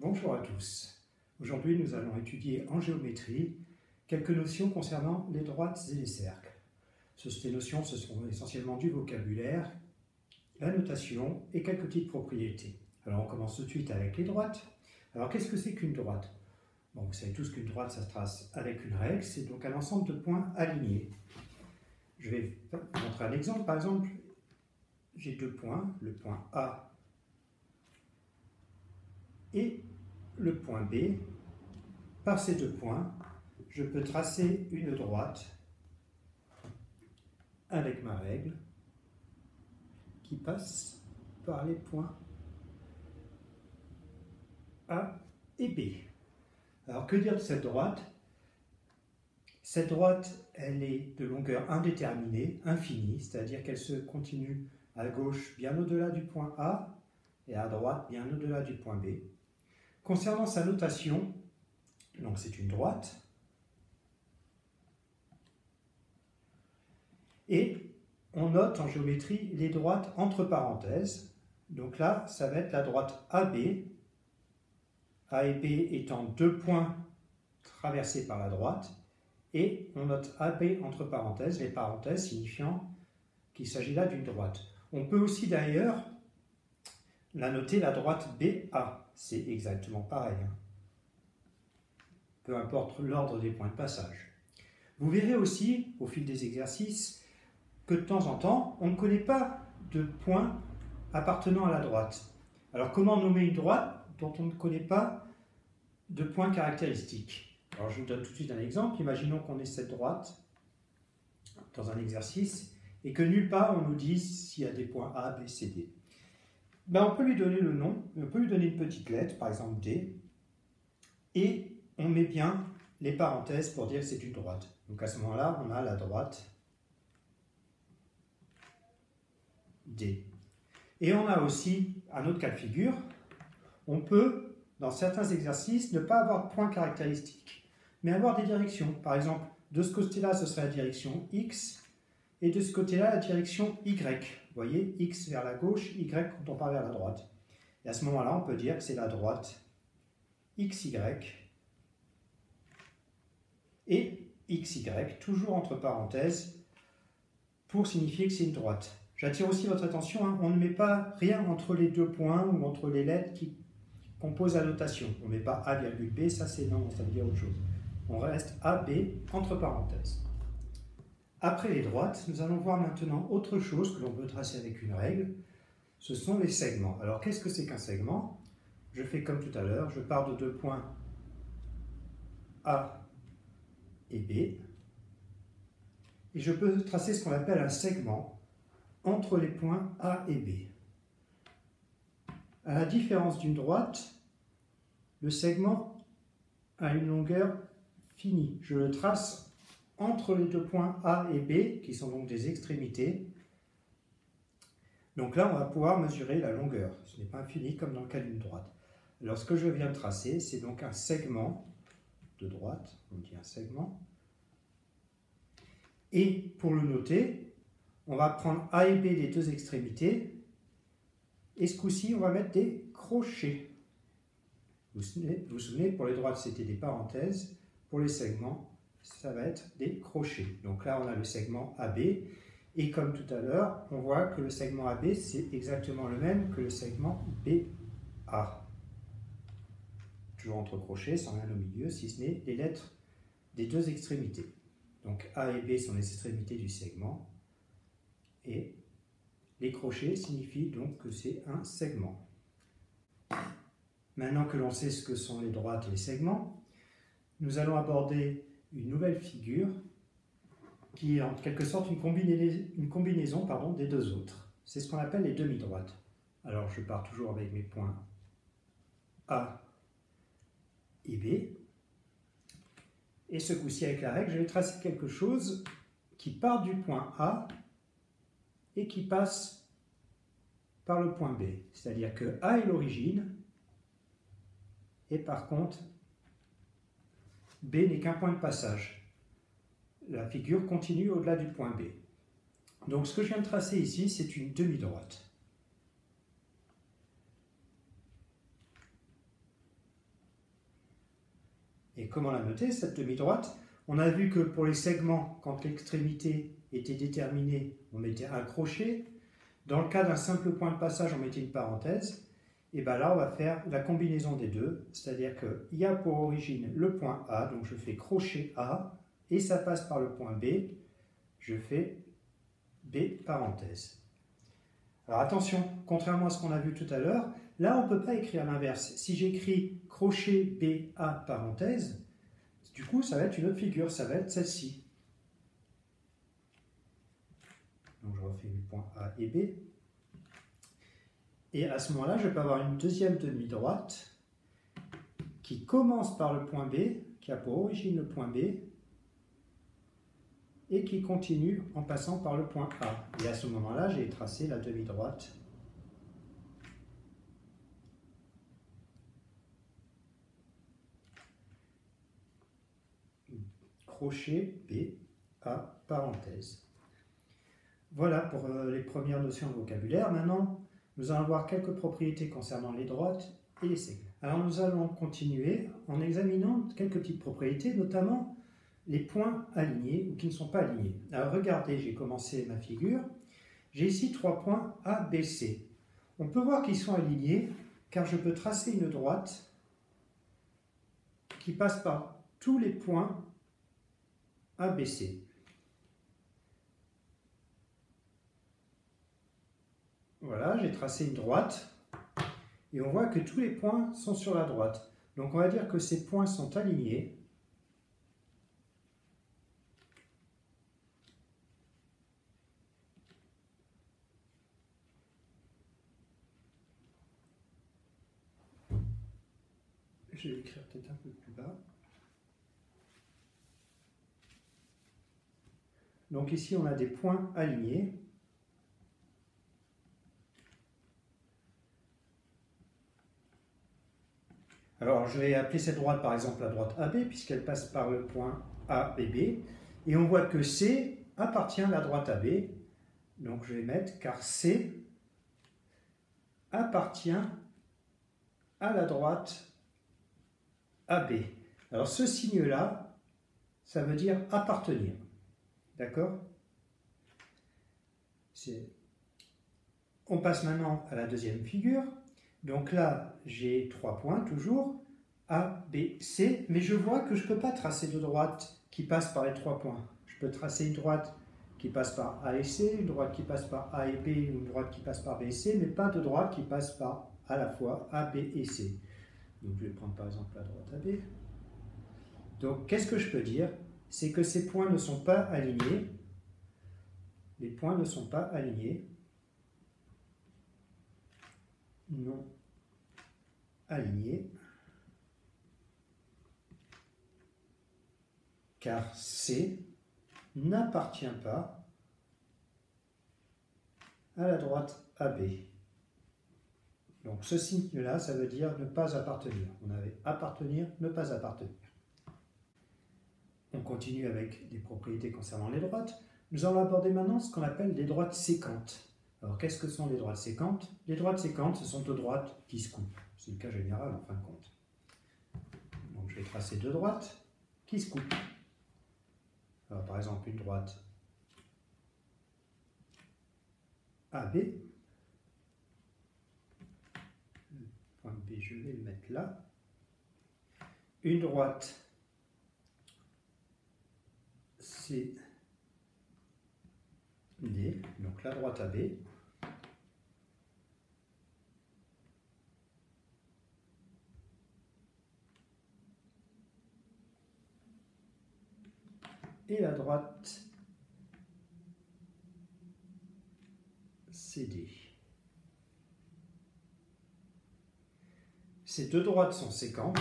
Bonjour à tous. Aujourd'hui, nous allons étudier en géométrie quelques notions concernant les droites et les cercles. Ces notions, ce sont essentiellement du vocabulaire, la notation et quelques petites propriétés. Alors, on commence tout de suite avec les droites. Alors, qu'est-ce que c'est qu'une droite? Bon, vous savez tous qu'une droite, ça se trace avec une règle, c'est donc un ensemble de points alignés. Je vais vous montrer un exemple. Par exemple, j'ai deux points, le point A et le point B. Par ces deux points, je peux tracer une droite avec ma règle qui passe par les points A et B. Alors, que dire de cette droite? Cette droite, elle est de longueur indéterminée, infinie, c'est-à-dire qu'elle se continue à gauche bien au-delà du point A et à droite bien au-delà du point B. Concernant sa notation, donc c'est une droite, et on note en géométrie les droites entre parenthèses. Donc là, ça va être la droite AB, A et B étant deux points traversés par la droite, et on note AB entre parenthèses, les parenthèses signifiant qu'il s'agit là d'une droite. On peut aussi d'ailleurs la noter la droite BA, c'est exactement pareil, peu importe l'ordre des points de passage. Vous verrez aussi, au fil des exercices, que de temps en temps, on ne connaît pas de points appartenant à la droite. Alors, comment nommer une droite dont on ne connaît pas de points caractéristiques? Alors, je vous donne tout de suite un exemple. Imaginons qu'on ait cette droite dans un exercice et que nulle part on nous dise s'il y a des points A, B, C, D. Ben, on peut lui donner le nom, on peut lui donner une petite lettre, par exemple D, et on met bien les parenthèses pour dire que c'est une droite. Donc à ce moment-là, on a la droite D. Et on a aussi un autre cas de figure. On peut, dans certains exercices, ne pas avoir de points caractéristiques, mais avoir des directions. Par exemple, de ce côté-là, ce serait la direction X, et de ce côté-là, la direction Y. Vous voyez, X vers la gauche, Y quand on part vers la droite. Et à ce moment-là, on peut dire que c'est la droite XY et XY, toujours entre parenthèses, pour signifier que c'est une droite. J'attire aussi votre attention, on ne met pas rien entre les deux points ou entre les lettres qui composent la notation. On ne met pas A, B, ça c'est non, ça veut dire autre chose. On reste AB entre parenthèses. Après les droites, nous allons voir maintenant autre chose que l'on peut tracer avec une règle. Ce sont les segments. Alors qu'est-ce que c'est qu'un segment? Je fais comme tout à l'heure, je pars de deux points A et B, et je peux tracer ce qu'on appelle un segment entre les points A et B. À la différence d'une droite, le segment a une longueur finie. Je le trace entre les deux points A et B, qui sont donc des extrémités. Donc là, on va pouvoir mesurer la longueur. Ce n'est pas infini comme dans le cas d'une droite. Alors, ce que je viens de tracer, c'est donc un segment de droite. On dit un segment. Et pour le noter, on va prendre A et B, les deux extrémités. Et ce coup-ci, on va mettre des crochets. Vous vous souvenez, pour les droites, c'était des parenthèses. Pour les segments, ça va être des crochets. Donc là, on a le segment AB. Et comme tout à l'heure, on voit que le segment AB, c'est exactement le même que le segment BA. Toujours entre crochets, sans rien au milieu, si ce n'est les lettres des deux extrémités. Donc A et B sont les extrémités du segment. Et les crochets signifient donc que c'est un segment. Maintenant que l'on sait ce que sont les droites et les segments, nous allons aborder une nouvelle figure qui est en quelque sorte une combinaison des deux autres. C'est ce qu'on appelle les demi-droites. Alors je pars toujours avec mes points A et B. Et ce coup-ci avec la règle, je vais tracer quelque chose qui part du point A et qui passe par le point B. C'est-à-dire que A est l'origine et par contre B n'est qu'un point de passage. La figure continue au-delà du point B. Donc ce que je viens de tracer ici, c'est une demi-droite. comment la noter, cette demi-droite? On a vu que pour les segments, quand l'extrémité était déterminée, on mettait un crochet. Dans le cas d'un simple point de passage, on mettait une parenthèse. Et bien là, on va faire la combinaison des deux, c'est-à-dire qu'il y a pour origine le point A, donc je fais crochet A, et ça passe par le point B, je fais B parenthèse. Alors attention, contrairement à ce qu'on a vu tout à l'heure, là on ne peut pas écrire l'inverse. Si j'écris crochet B A parenthèse, du coup ça va être une autre figure, ça va être celle-ci. Donc je refais mes points A et B. Et à ce moment-là, je peux avoir une deuxième demi-droite qui commence par le point B, qui a pour origine le point B, et qui continue en passant par le point A. Et à ce moment-là, j'ai tracé la demi-droite. Crochet B, A, parenthèse. Voilà pour les premières notions de vocabulaire. Maintenant, nous allons voir quelques propriétés concernant les droites et les segments. Alors nous allons continuer en examinant quelques petites propriétés, notamment les points alignés ou qui ne sont pas alignés. Alors regardez, j'ai commencé ma figure. J'ai ici 3 points A, B, C. On peut voir qu'ils sont alignés car je peux tracer une droite qui passe par tous les points A, B, C. Voilà, j'ai tracé une droite et on voit que tous les points sont sur la droite. Donc on va dire que ces points sont alignés. Je vais l'écrire peut-être un peu plus bas. Donc ici on a des points alignés. Alors, je vais appeler cette droite, par exemple, la droite AB, puisqu'elle passe par le point ABB. Et on voit que C appartient à la droite AB. Donc, je vais mettre car C appartient à la droite AB. Alors, ce signe-là, ça veut dire appartenir. D'accord? On passe maintenant à la deuxième figure. Donc là, j'ai 3 points toujours, A, B, C, mais je vois que je ne peux pas tracer de droite qui passe par les 3 points. Je peux tracer une droite qui passe par A et C, une droite qui passe par A et B, une droite qui passe par B et C, mais pas de droite qui passe par à la fois A, B et C. Donc je vais prendre par exemple la droite AB. Donc qu'est-ce que je peux dire? C'est que ces points ne sont pas alignés. Les points ne sont pas alignés. Non aligné, car C n'appartient pas à la droite AB. Donc ce signe-là, ça veut dire ne pas appartenir. On avait appartenir, ne pas appartenir. On continue avec des propriétés concernant les droites. Nous allons aborder maintenant ce qu'on appelle les droites séquentes. Alors, qu'est-ce que sont les droites séquentes? Les droites séquentes, ce sont deux droites qui se coupent. C'est le cas général en fin de compte. Donc, je vais tracer deux droites qui se coupent. Alors, par exemple, une droite AB. Le point B, je vais le mettre là. Une droite CD, donc la droite AB. Et la droite CD. Ces deux droites sont séquentes.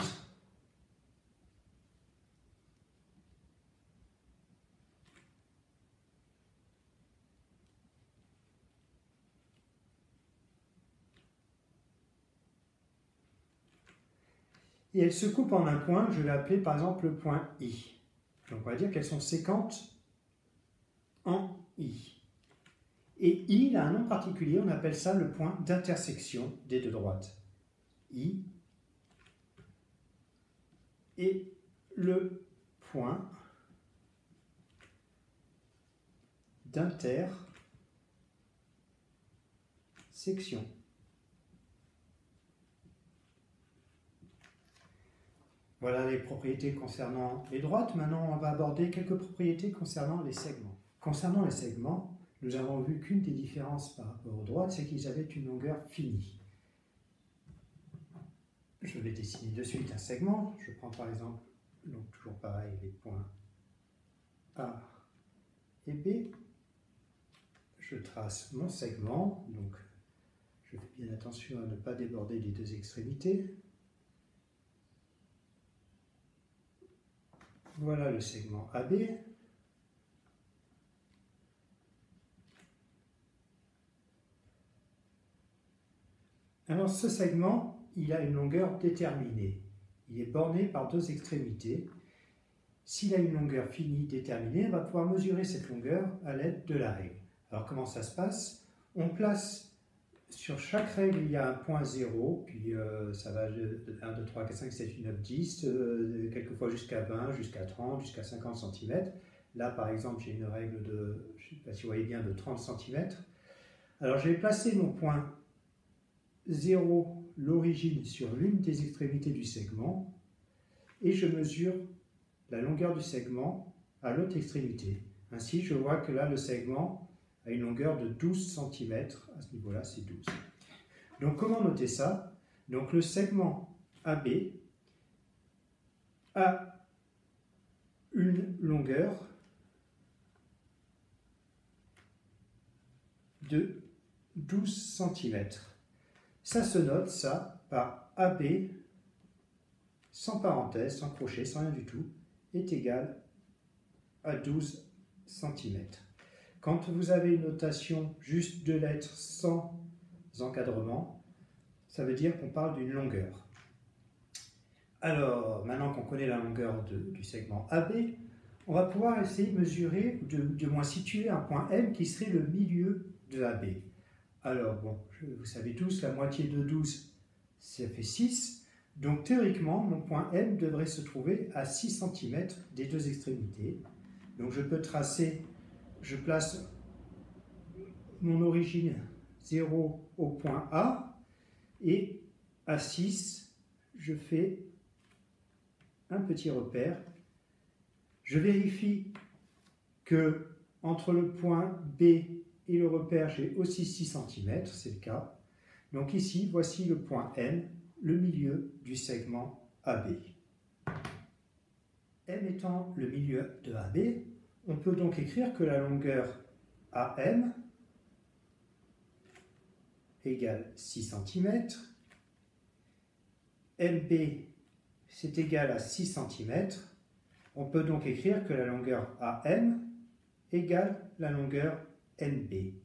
Et elles se coupent en un point que je vais appeler par exemple le point I. Donc on va dire qu'elles sont séquentes en I. Et I, il a un nom particulier, on appelle ça le point d'intersection des deux droites. I et le point d'intersection. Voilà les propriétés concernant les droites. Maintenant, on va aborder quelques propriétés concernant les segments. Concernant les segments, nous avons vu qu'une des différences par rapport aux droites, c'est qu'ils avaient une longueur finie. Je vais dessiner de suite un segment. Je prends par exemple, donc toujours pareil, les points A et B. Je trace mon segment, donc je fais bien attention à ne pas déborder les deux extrémités. Voilà le segment AB. Alors ce segment, il a une longueur déterminée. Il est borné par deux extrémités. S'il a une longueur finie déterminée, on va pouvoir mesurer cette longueur à l'aide de la règle. Alors comment ça se passe? On place sur chaque règle, il y a un point 0, puis ça va de 1, 2, 3, 4, 5, 7, 8, 9, 10, quelquefois jusqu'à 20, jusqu'à 30, jusqu'à 50 cm. Là, par exemple, j'ai une règle de, je ne sais pas si vous voyez bien, de 30 cm. Alors, je vais placer mon point 0, l'origine, sur l'une des extrémités du segment, et je mesure la longueur du segment à l'autre extrémité. Ainsi, je vois que là, le segment a une longueur de 12 cm, à ce niveau-là c'est 12. Donc comment noter ça? Donc le segment AB a une longueur de 12 cm. Ça se note, ça, par AB, sans parenthèse, sans crochet, sans rien du tout, est égal à 12 cm. Quand vous avez une notation juste de lettres sans encadrement, ça veut dire qu'on parle d'une longueur. Alors, maintenant qu'on connaît la longueur du segment AB, on va pouvoir essayer de mesurer, de moins situer un point M qui serait le milieu de AB. Alors, bon, vous savez tous, la moitié de 12, ça fait 6. Donc, théoriquement, mon point M devrait se trouver à 6 cm des deux extrémités. Donc, je peux tracer... Je place mon origine 0 au point A et à 6, je fais un petit repère. Je vérifie que entre le point B et le repère, j'ai aussi 6 cm, c'est le cas. Donc ici, voici le point M, le milieu du segment AB. M étant le milieu de AB, on peut donc écrire que la longueur AM égale 6 cm, MB c'est égal à 6 cm, on peut donc écrire que la longueur AM égale la longueur NB.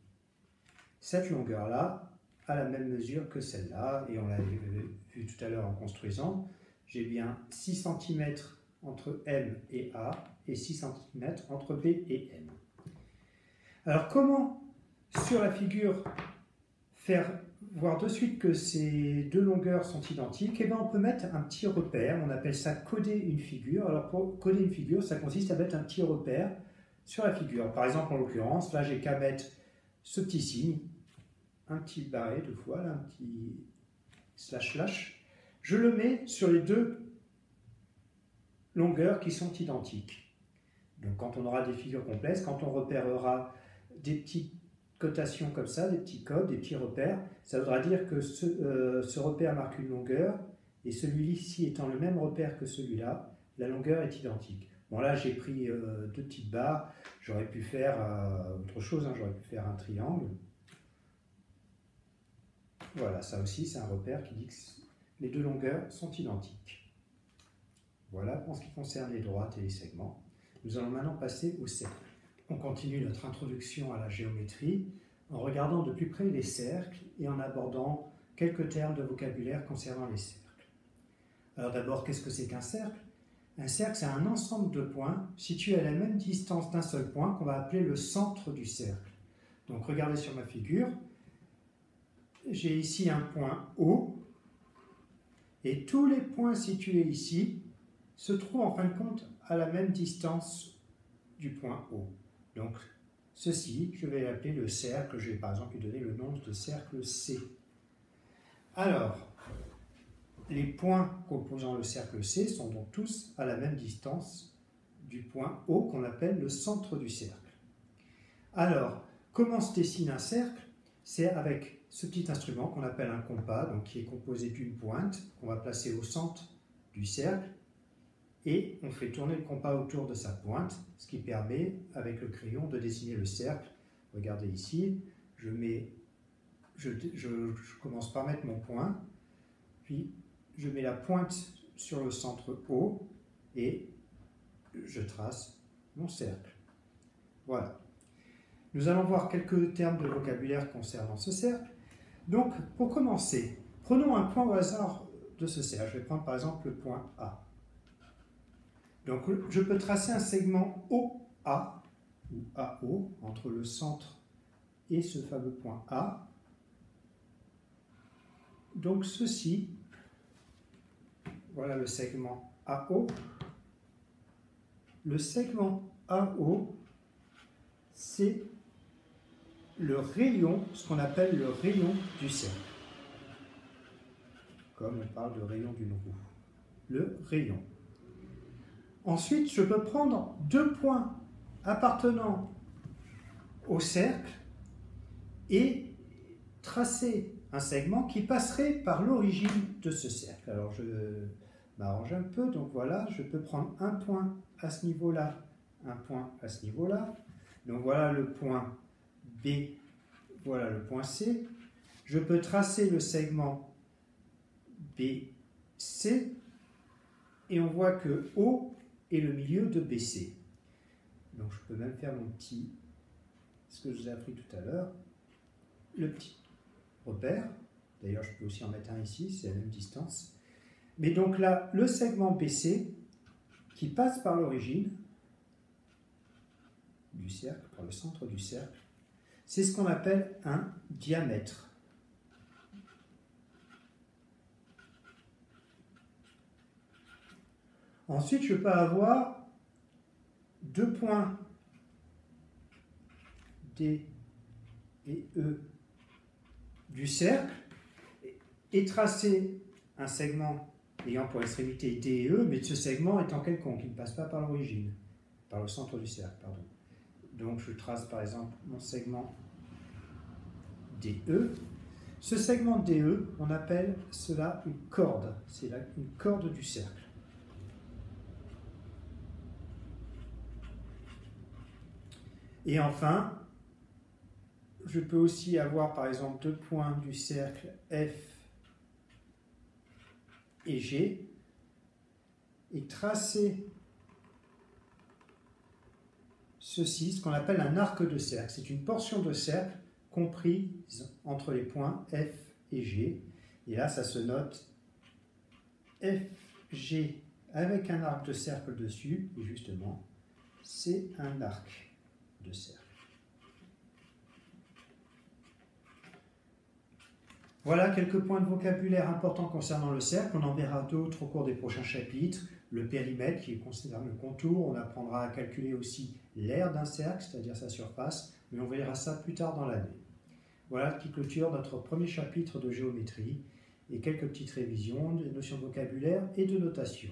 Cette longueur-là a la même mesure que celle-là, et on l'a vu tout à l'heure en construisant, j'ai bien 6 cm entre M et A, et 6 cm entre B et M. Alors comment, sur la figure, faire voir de suite que ces deux longueurs sont identiques? Eh bien, on peut mettre un petit repère, on appelle ça coder une figure. Alors pour coder une figure, ça consiste à mettre un petit repère sur la figure. Par exemple, en l'occurrence, là j'ai qu'à mettre ce petit signe, un petit barré deux fois, là, un petit slash. Je le mets sur les deux longueurs qui sont identiques. Donc quand on aura des figures complexes, quand on repérera des petites cotations comme ça, des petits codes, des petits repères, ça voudra dire que ce repère marque une longueur, et celui-ci étant le même repère que celui-là, la longueur est identique. Bon là j'ai pris deux petites barres, j'aurais pu faire autre chose, hein, j'aurais pu faire un triangle. Voilà, ça aussi c'est un repère qui dit que les deux longueurs sont identiques. Voilà pour ce qui concerne les droites et les segments. Nous allons maintenant passer au cercle. On continue notre introduction à la géométrie en regardant de plus près les cercles et en abordant quelques termes de vocabulaire concernant les cercles. Alors d'abord, qu'est-ce que c'est qu'un cercle? Un cercle, c'est un ensemble de points situés à la même distance d'un seul point qu'on va appeler le centre du cercle. Donc regardez sur ma figure, j'ai ici un point O, et tous les points situés ici se trouve en fin de compte à la même distance du point O. Donc, ceci, je vais l'appeler le cercle. Je vais par exemple lui donner le nom de cercle C. Alors, les points composant le cercle C sont donc tous à la même distance du point O qu'on appelle le centre du cercle. Alors, comment se dessine un cercle? C'est avec ce petit instrument qu'on appelle un compas, donc qui est composé d'une pointe qu'on va placer au centre du cercle, et on fait tourner le compas autour de sa pointe, ce qui permet, avec le crayon, de dessiner le cercle. Regardez ici, je commence par mettre mon point, puis je mets la pointe sur le centre O, et je trace mon cercle. Voilà. Nous allons voir quelques termes de vocabulaire concernant ce cercle. Donc, pour commencer, prenons un point au hasard de ce cercle. Je vais prendre par exemple le point A. Donc, je peux tracer un segment OA, ou AO, entre le centre et ce fameux point A. Donc, ceci, voilà le segment AO. Le segment AO, c'est le rayon, ce qu'on appelle le rayon du cercle. Comme on parle de rayon d'une roue. Le rayon. Ensuite, je peux prendre deux points appartenant au cercle et tracer un segment qui passerait par l'origine de ce cercle. Alors, je m'arrange un peu. Donc voilà, je peux prendre un point à ce niveau-là, un point à ce niveau-là. Donc voilà le point B, voilà le point C. Je peux tracer le segment BC et on voit que O est le milieu de BC. Donc je peux même faire mon petit, ce que je vous ai appris tout à l'heure, le petit repère. D'ailleurs, je peux aussi en mettre un ici, c'est la même distance. Mais donc là, le segment BC qui passe par l'origine du cercle, par le centre du cercle, c'est ce qu'on appelle un diamètre. Ensuite, je peux avoir deux points D et E du cercle et tracer un segment ayant pour extrémité D et E, mais ce segment étant quelconque, il ne passe pas par l'origine, par le centre du cercle, pardon. Donc je trace par exemple mon segment DE. Ce segment DE, on appelle cela une corde, c'est une corde du cercle. Et enfin, je peux aussi avoir par exemple deux points du cercle F et G et tracer ceci, ce qu'on appelle un arc de cercle. C'est une portion de cercle comprise entre les points F et G. Et là, ça se note FG avec un arc de cercle dessus. Et justement, c'est un arc de cercle. Voilà quelques points de vocabulaire importants concernant le cercle. On en verra d'autres au cours des prochains chapitres. Le périmètre qui concerne le contour. On apprendra à calculer aussi l'aire d'un cercle, c'est-à-dire sa surface. Mais on verra ça plus tard dans l'année. Voilà qui clôture notre premier chapitre de géométrie et quelques petites révisions des notions de vocabulaire et de notation.